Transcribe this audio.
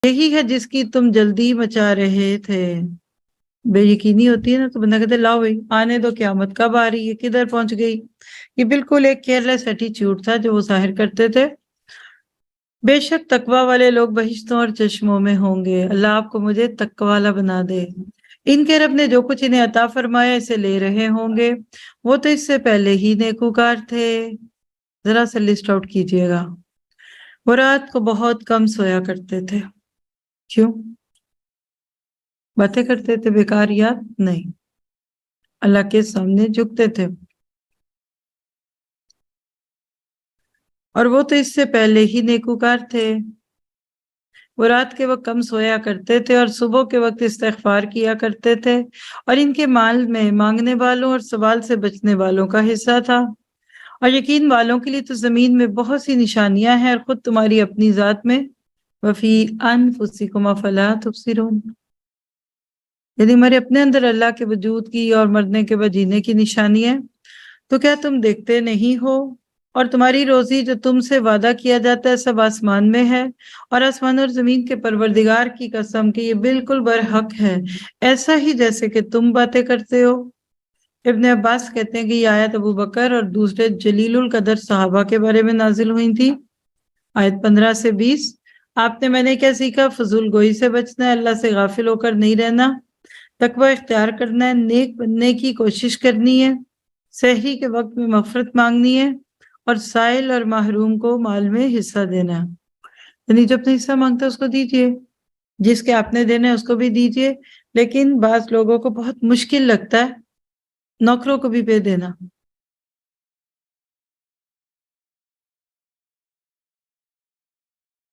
یہی ہے جس کی تم جلدی مچا رہے تھے۔ بے یقینی ہوتی ہے نا تو بندہ کہتے لاؤ بھائی آنے دو، قیامت کب آ رہی ہے، کدھر پہنچ گئی۔ یہ بالکل ایک کیئرلیس ایٹیچیوڈ تھا جو وہ ظاہر کرتے تھے۔ بے شک تقوی والے لوگ بہشتوں اور چشموں میں ہوں گے۔ اللہ آپ کو مجھے تقوی والا بنا دے۔ ان کے رب نے جو کچھ انہیں عطا فرمایا اسے لے رہے ہوں گے، وہ تو اس سے پہلے ہی نیکوکار تھے۔ ذرا سا لسٹ آؤٹ کیجئے گا۔ وہ رات کو بہت کم سویا کرتے تھے۔ کیوں؟ باتیں کرتے تھے بیکار؟ یاد نہیں، اللہ کے سامنے جھکتے تھے۔ اور وہ تو اس سے پہلے ہی نیکوکار تھے۔ وہ رات کے وقت کم سویا کرتے تھے اور صبح کے وقت استغفار کیا کرتے تھے، اور ان کے مال میں مانگنے والوں اور سوال سے بچنے والوں کا حصہ تھا۔ اور یقین والوں کے لیے تو زمین میں بہت سی نشانیاں ہیں، اور خود تمہاری اپنی ذات میں وفی انفسکم افلا تبصرون، یعنی ہمارے اپنے اندر اللہ کے وجود کی اور مرنے کے بعد جینے کی نشانی ہے، تو کیا تم دیکھتے نہیں ہو؟ اور تمہاری روزی جو تم سے وعدہ کیا جاتا ہے سب آسمان میں ہے، اور آسمان اور زمین کے پروردگار کی قسم کہ یہ بالکل برحق ہے، ایسا ہی جیسے کہ تم باتیں کرتے ہو۔ ابن عباس کہتے ہیں کہ یہ آیت ابو بکر اور دوسرے جلیل القدر صحابہ کے بارے میں نازل ہوئی تھی۔ آیت 15 سے 20۔ آپ نے میں نے کیا سیکھا؟ فضول گوئی سے بچنا ہے، اللہ سے غافل ہو کر نہیں رہنا، تقوی اختیار کرنا ہے، نیک بننے کی کوشش کرنی ہے، سحری کے وقت میں مغفرت مانگنی ہے، اور سائل اور محروم کو مال میں حصہ دینا ہے۔ یعنی جو اپنا حصہ مانگتا ہے اس کو دیجئے، جس کے آپ نے دینا ہے اس کو بھی دیجئے، لیکن بعض لوگوں کو بہت مشکل لگتا ہے نوکروں کو بھی پے دینا۔